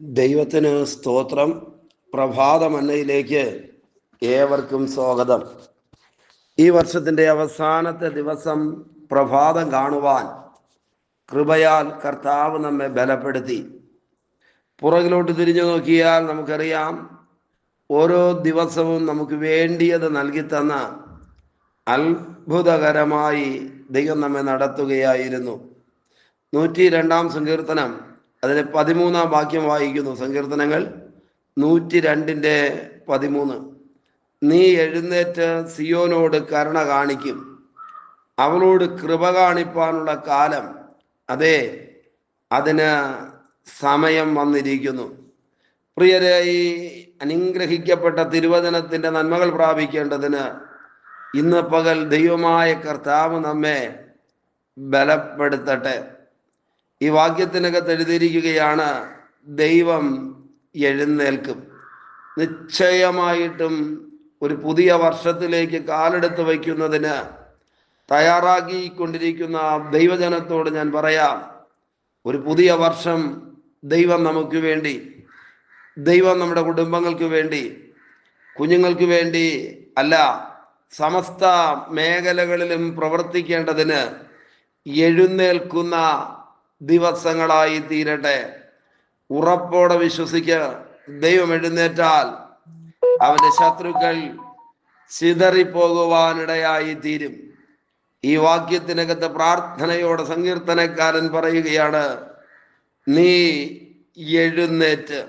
ദൈവത്തിന് സ്തോത്രം. പ്രഭാതമന്നയിലേക്ക് ഏവർക്കും സ്വാഗതം. ഈ വർഷത്തിൻ്റെ അവസാനത്തെ ദിവസം പ്രഭാതം കാണുവാൻ കൃപയാൽ കർത്താവ് നമ്മെ ബലപ്പെടുത്തി. പുറകിലോട്ട് തിരിഞ്ഞു നോക്കിയാൽ നമുക്കറിയാം, ഓരോ ദിവസവും നമുക്ക് വേണ്ടിയത് നൽകിത്തന്ന അത്ഭുതകരമായി ദൈവം നമ്മെ നടത്തുകയായിരുന്നു. 102 സങ്കീർത്തനം അതിലെ 13 വാക്യം വായിക്കുന്നു. സങ്കീർത്തനങ്ങൾ 102:13. നീ എഴുന്നേറ്റ് സിയോനോട് കരുണ കാണിക്കും, അവളോട് കൃപ കാണിപ്പാനുള്ള കാലം, അതെ, അതിന് സമയം വന്നിരിക്കുന്നു. പ്രിയരെ, ഈ അനുഗ്രഹിക്കപ്പെട്ട തിരുവചനത്തിൻ്റെ നന്മകൾ പ്രാപിക്കേണ്ടതിന് ഇന്ന് പകൽ ദൈവമായ കർത്താവ് നമ്മെ ബലപ്പെടുത്തട്ടെ. ഈ വാക്യത്തിനകത്ത് എഴുതിയിരിക്കുകയാണ്, ദൈവം എഴുന്നേൽക്കും. നിശ്ചയമായിട്ടും ഒരു പുതിയ വർഷത്തിലേക്ക് കാലെടുത്ത് വയ്ക്കുന്നതിന് തയ്യാറാക്കിക്കൊണ്ടിരിക്കുന്ന ദൈവജനത്തോട് ഞാൻ പറയാം, ഒരു പുതിയ വർഷം ദൈവം നമുക്ക് വേണ്ടി, ദൈവം നമ്മുടെ കുടുംബങ്ങൾക്ക് വേണ്ടി, കുഞ്ഞുങ്ങൾക്ക് വേണ്ടി അല്ല, സമസ്ത മേഖലകളിലും പ്രവർത്തിക്കേണ്ടതിന് എഴുന്നേൽക്കുന്ന ദിവസങ്ങളായി തീരട്ടെ. ഉറപ്പോടെ വിശ്വസിക്കുക, ദൈവം എഴുന്നേറ്റാൽ അവന്റെ ശത്രുക്കൾ ചിതറിപ്പോകുവാനിടയായി തീരും. ഈ വാക്യത്തിനകത്ത് പ്രാർത്ഥനയോടെ സങ്കീർത്തനക്കാരൻ പറയുകയാണ്, നീ എഴുന്നേറ്റ്.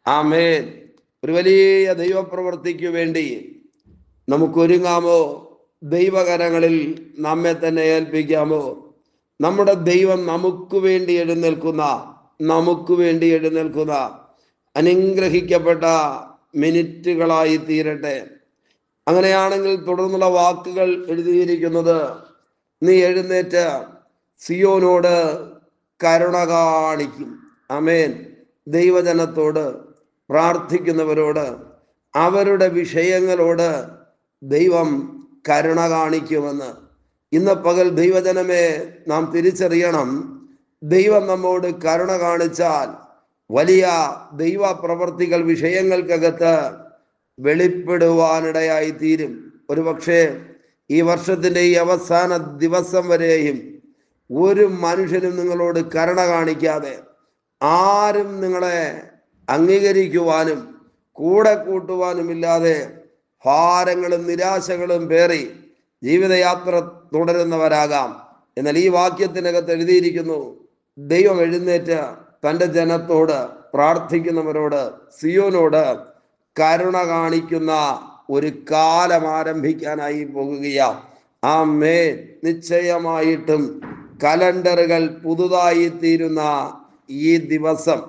ആമേൻ. ഒരു വലിയ ദൈവപ്രവൃത്തിക്ക് വേണ്ടി നമുക്കൊരുങ്ങാമോ? ദൈവകരങ്ങളിൽ നമ്മെ തന്നെ ഏൽപ്പിക്കാമോ? നമ്മുടെ ദൈവം നമുക്ക് വേണ്ടി എഴുന്നേൽക്കുന്ന അനുഗ്രഹിക്കപ്പെട്ട മിനിറ്റുകളായി തീരട്ടെ. അങ്ങനെയാണെങ്കിൽ തുടർന്നുള്ള വാക്കുകൾ എഴുതിയിരിക്കുന്നത്, നീ എഴുന്നേറ്റ് സിയോനോട് കരുണ കാണിക്കും. ആമേൻ. ദൈവജനത്തോട്, പ്രാർത്ഥിക്കുന്നവരോട്, അവരുടെ വിഷയങ്ങളോട് ദൈവം കരുണ കാണിക്കുമെന്ന്. ഇന്ന് പകൽ ദൈവജനമേ, നാം തിരിച്ചറിയണം, ദൈവം നമ്മോട് കരുണ കാണിച്ചാൽ വലിയ ദൈവ പ്രവർത്തികൾ വിഷയങ്ങൾക്കകത്ത് വെളിപ്പെടുവാനിടയായി തീരും. ഒരുപക്ഷെ ഈ വർഷത്തിൻ്റെ ഈ അവസാന ദിവസം വരെയും ഒരു മനുഷ്യനും നിങ്ങളോട് കരുണ കാണിക്കാതെ, ആരും നിങ്ങളെ അംഗീകരിക്കുവാനും കൂടെ കൂട്ടുവാനുമില്ലാതെ ഭാരങ്ങളും നിരാശകളും പേറി ജീവിതയാത്ര തുടരുന്നവരാകാം. എന്നാൽ ഈ വാക്യത്തിനകത്ത് എഴുതിയിരിക്കുന്നു, ദൈവം എഴുന്നേറ്റ് തൻ്റെ ജനത്തോട്, പ്രാർത്ഥിക്കുന്നവരോട്, സിയോനോട് കരുണ കാണിക്കുന്ന ഒരു കാലം ആരംഭിക്കാനായി പോകുകയാണ്. ആമേൻ. നിശ്ചയമായിട്ടും കലണ്ടറുകൾ പുതുതായി തീരുന്ന ഈ ദിവസം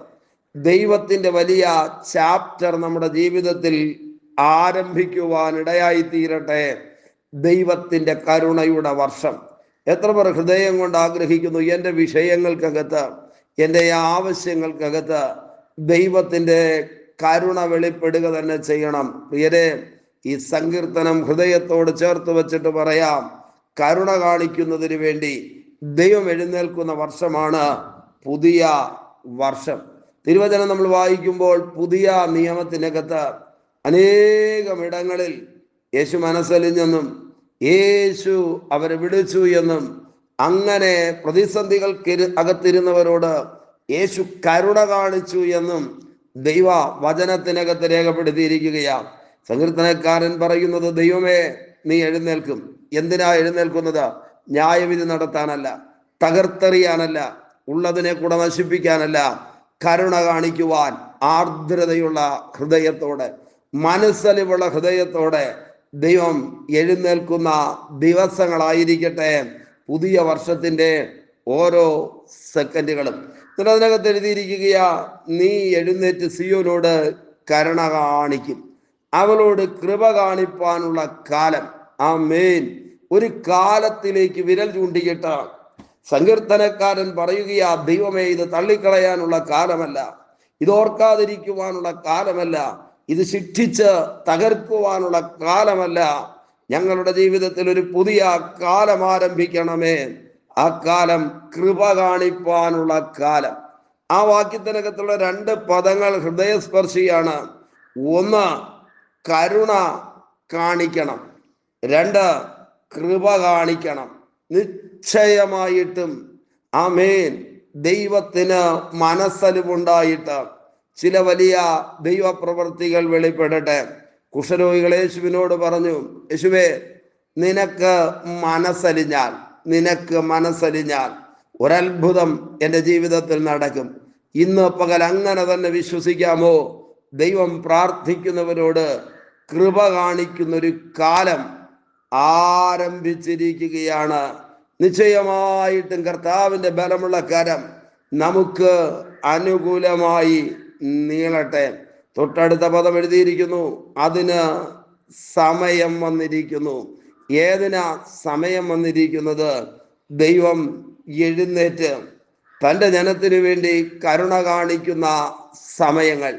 ദൈവത്തിൻ്റെ വലിയ ചാപ്റ്റർ നമ്മുടെ ജീവിതത്തിൽ ആരംഭിക്കുവാനിടയായി തീരട്ടെ. ദൈവത്തിൻ്റെ കരുണയുടെ വർഷം. എത്ര പേർ ഹൃദയം കൊണ്ട് ആഗ്രഹിക്കുന്നു, എൻ്റെ വിഷയങ്ങൾക്കകത്ത്, എൻ്റെ ആവശ്യങ്ങൾക്കകത്ത് ദൈവത്തിൻ്റെ കരുണ വെളിപ്പെടുക തന്നെ ചെയ്യണം. പ്രിയരെ, ഈ സങ്കീർത്തനം ഹൃദയത്തോട് ചേർത്ത് വെച്ചിട്ട് പറയാം, കരുണ കാണിക്കുന്നതിന് വേണ്ടി ദൈവം എഴുന്നേൽക്കുന്ന വർഷമാണ് പുതിയ വർഷം. തിരുവചനം നമ്മൾ വായിക്കുമ്പോൾ പുതിയ നിയമത്തിനകത്ത് അനേകമിടങ്ങളിൽ യേശു മനസ്സലിഞ്ഞെന്നും യേശു അവരെ വിളിച്ചു എന്നും, അങ്ങനെ പ്രതിസന്ധികൾക്ക് അകത്തിരുന്നവരോട് യേശു കരുണ കാണിച്ചു എന്നും ദൈവ വചനത്തിനകത്ത് രേഖപ്പെടുത്തിയിരിക്കുകയാണ്. സങ്കീർത്തനക്കാരൻ പറയുന്നത്, ദൈവമേ, നീ എഴുന്നേൽക്കും. എന്തിനാ എഴുന്നേൽക്കുന്നത്? ന്യായവിധി നടത്താനല്ല, തകർത്തെറിയാനല്ല, ഉള്ളതിനെ കൂടെ നശിപ്പിക്കാനല്ല, കരുണ കാണിക്കുവാൻ ആർദ്രതയുള്ള ഹൃദയത്തോടെ, മനസ്സലിവുള്ള ഹൃദയത്തോടെ ദൈവം എഴുന്നേൽക്കുന്ന ദിവസങ്ങളായിരിക്കട്ടെ പുതിയ വർഷത്തിൻ്റെ ഓരോ സെക്കൻഡുകളും. അതിനകത്ത് എഴുതിയിരിക്കുകയാ, നീ എഴുന്നേറ്റ് സിയോനോട് കരുണ കാണിക്കും, അവളോട് കൃപ കാണിപ്പാനുള്ള കാലം. ആമേൻ. ഒരു കാലത്തിലേക്ക് വിരൽ ചൂണ്ടിയിട്ട് സങ്കീർത്തനക്കാരൻ പറയുകയാ, ദൈവമേ, ഇത് തള്ളിക്കളയാനുള്ള കാലമല്ല, ഇത് ഓർക്കാതിരിക്കുവാനുള്ള കാലമല്ല, ഇത് ശിക്ഷിച്ച് തകർക്കുവാനുള്ള കാലമല്ല. ഞങ്ങളുടെ ജീവിതത്തിൽ ഒരു പുതിയ കാലം ആരംഭിക്കണമേ. ആ കാലം കൃപ കാണിപ്പാനുള്ള കാലം. ആ വാക്യത്തിനകത്തുള്ള 2 പദങ്ങൾ ഹൃദയസ്പർശിയാണ്. ഒന്ന്, കരുണ കാണിക്കണം. 2, കൃപ കാണിക്കണം. നിശ്ചയമായിട്ടും ആമേൻ, ദൈവത്തിന് മനസ്സലിവുണ്ടായിട്ട് ചില വലിയ ദൈവപ്രവൃത്തികൾ വെളിപ്പെടട്ടെ. കുഷ്ഠരോഗികൾ യേശുവിനോട് പറഞ്ഞു, യേശുവേ, നിനക്ക് മനസ്സലിഞ്ഞാൽ ഒരത്ഭുതം എൻ്റെ ജീവിതത്തിൽ നടക്കും. ഇന്ന് പകൽ അങ്ങനെ തന്നെ വിശ്വസിക്കാമോ? ദൈവം പ്രാർത്ഥിക്കുന്നവരോട് കൃപ കാണിക്കുന്നൊരു കാലം ആരംഭിച്ചിരിക്കുകയാണ്. നിശ്ചയമായിട്ടും കർത്താവിൻ്റെ ബലമുള്ള കരം നമുക്ക് അനുകൂലമായി നീളട്ടെ. തൊട്ടടുത്ത പദം എഴുതിയിരിക്കുന്നു, അതിന് സമയം വന്നിരിക്കുന്നു. ഏതിനാ സമയം വന്നിരിക്കുന്നത്? ദൈവം എഴുന്നേറ്റ് തൻ്റെ ജനത്തിനു വേണ്ടി കരുണ കാണിക്കുന്ന സമയങ്ങൾ,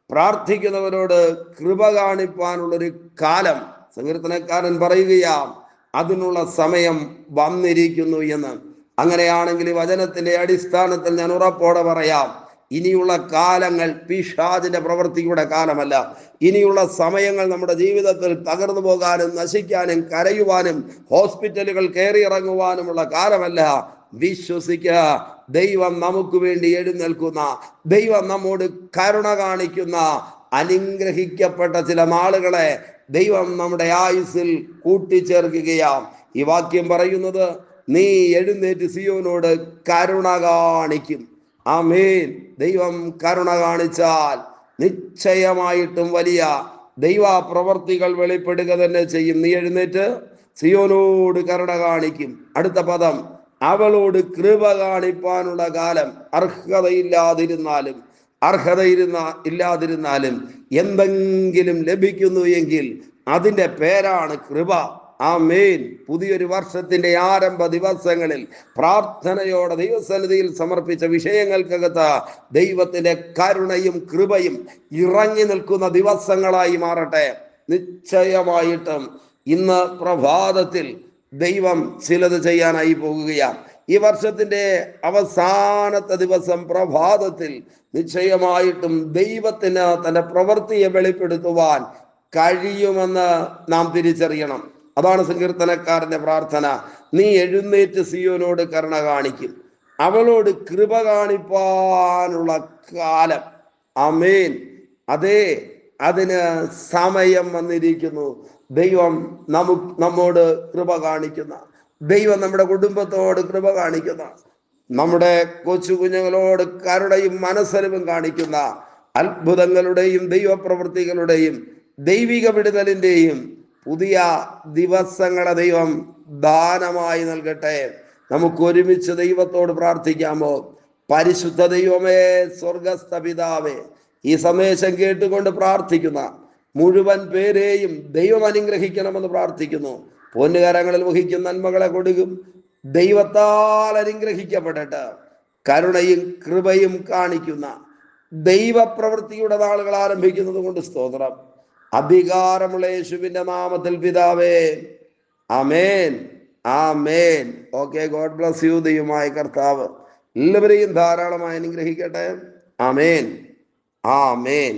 പ്രാർത്ഥിക്കുന്നവരോട് കൃപ കാണിപ്പാനുള്ളൊരു കാലം. സങ്കീർത്തനക്കാരൻ പറയുകയാ, അതിനുള്ള സമയം വന്നിരിക്കുന്നു എന്ന്. അങ്ങനെയാണെങ്കിൽ വചനത്തിന്റെ അടിസ്ഥാനത്തിൽ ഞാൻ ഉറപ്പോടെ പറയാം, ഇനിയുള്ള കാലങ്ങൾ പിശാചിന്റെ പ്രവൃത്തിയുടെ കാലമല്ല. ഇനിയുള്ള സമയങ്ങൾ നമ്മുടെ ജീവിതത്തിൽ തകർന്നു പോകാനും നശിക്കാനും കരയുവാനും ഹോസ്പിറ്റലുകൾ കയറിയിറങ്ങുവാനുമുള്ള കാലമല്ല. വിശ്വസിക്കുക, ദൈവം നമുക്ക് വേണ്ടി എഴുന്നേൽക്കുന്ന, ദൈവം നമ്മോട് കരുണ കാണിക്കുന്ന അനുഗ്രഹിക്കപ്പെട്ട ചില നാളുകളെ ദൈവം നമ്മുടെ ആയുസ്സിൽ കൂട്ടിച്ചേർക്കുകയാം. ഈ വാക്യം പറയുന്നത്, നീ എഴുന്നേറ്റ് സിയോനോട് കരുണ കാണിക്കും. ആമേൻ. ദൈവം കരുണ കാണിച്ചാൽ നിശ്ചയമായിട്ടും വലിയ ദൈവ പ്രവർത്തികൾ വെളിപ്പെടുക തന്നെ ചെയ്യും. നീ എഴുന്നേറ്റ് സിയോനോട് കരുണ കാണിക്കും. അടുത്ത പദം, അവളോട് കൃപ കാണിപ്പാനുള്ള കാലം. അർഹതയില്ലാതിരുന്നാലും എന്തെങ്കിലും ലഭിക്കുന്നു എങ്കിൽ അതിൻ്റെ പേരാണ് കൃപ. ആമേൻ. പുതിയൊരു വർഷത്തിന്റെ ആരംഭ ദിവസങ്ങളിൽ പ്രാർത്ഥനയോടെ ദൈവസന്നിധിയിൽ സമർപ്പിച്ച വിഷയങ്ങൾക്കകത്ത് ദൈവത്തിന്റെ കരുണയും കൃപയും ഇറങ്ങി നിൽക്കുന്ന ദിവസങ്ങളായി മാറട്ടെ. നിശ്ചയമായിട്ടും ഇന്ന് പ്രഭാതത്തിൽ ദൈവം ചിലത് ചെയ്യാനായി പോകുകയാണ്. ഈ വർഷത്തിന്റെ അവസാനത്തെ ദിവസം പ്രഭാതത്തിൽ നിശ്ചയമായിട്ടും ദൈവത്തിന് തന്റെ പ്രവൃത്തിയെ വെളിപ്പെടുത്തുവാൻ കഴിയുമെന്ന് നാം തിരിച്ചറിയണം. അതാണ് സങ്കീർത്തനക്കാരന്റെ പ്രാർത്ഥന. നീ എഴുന്നേറ്റ് സിയോനോട് കരുണ കാണിക്കും, അവളോട് കൃപ കാണിപ്പാനുള്ള കാലം. ആമേൻ. അതേ, അതിന് സമയം വന്നിരിക്കുന്നു. ദൈവം നമ്മോട് കൃപ കാണിക്കുന്ന, ദൈവം നമ്മുടെ കുടുംബത്തോട് കൃപ കാണിക്കുന്ന, നമ്മുടെ കൊച്ചു കുഞ്ഞുങ്ങളോട് കരുണയും മനസ്സലിവും കാണിക്കുന്ന, അത്ഭുതങ്ങളുടെയും ദൈവപ്രവൃത്തികളുടെയും ദൈവിക വിടുതലിന്റെയും പുതിയ ദിവസങ്ങളെ ദൈവം ദാനമായി നൽകട്ടെ. നമുക്ക് ഒരുമിച്ച് ദൈവത്തോട് പ്രാർത്ഥിക്കാമോ? പരിശുദ്ധ ദൈവമേ, സ്വർഗസ്ഥ പിതാവേ, ഈ സന്ദേശം കേട്ടുകൊണ്ട് പ്രാർത്ഥിക്കുന്ന മുഴുവൻ പേരെയും ദൈവം അനുഗ്രഹിക്കണമെന്ന് പ്രാർത്ഥിക്കുന്നു. പൊന്നുകരങ്ങളിൽ വഹിക്കുന്ന നന്മകളെ കൊടുക്കും. ദൈവത്താൽ അനുഗ്രഹിക്കപ്പെടട്ടെ. കരുണയും കൃപയും കാണിക്കുന്ന ദൈവപ്രവൃത്തിയുടെ നാളുകൾ ആരംഭിക്കുന്നത് കൊണ്ട് സ്തോത്രം. അധികാരമുള്ള യേശുവിന്റെ നാമത്തിൽ പിതാവേ, ആമേൻ, ആമേൻ. Okay, God bless you. ദൈവമായ കർത്താവ് എല്ലാവരെയും ധാരാളമായി അനുഗ്രഹിക്കട്ടെ. ആമേൻ, ആമേൻ.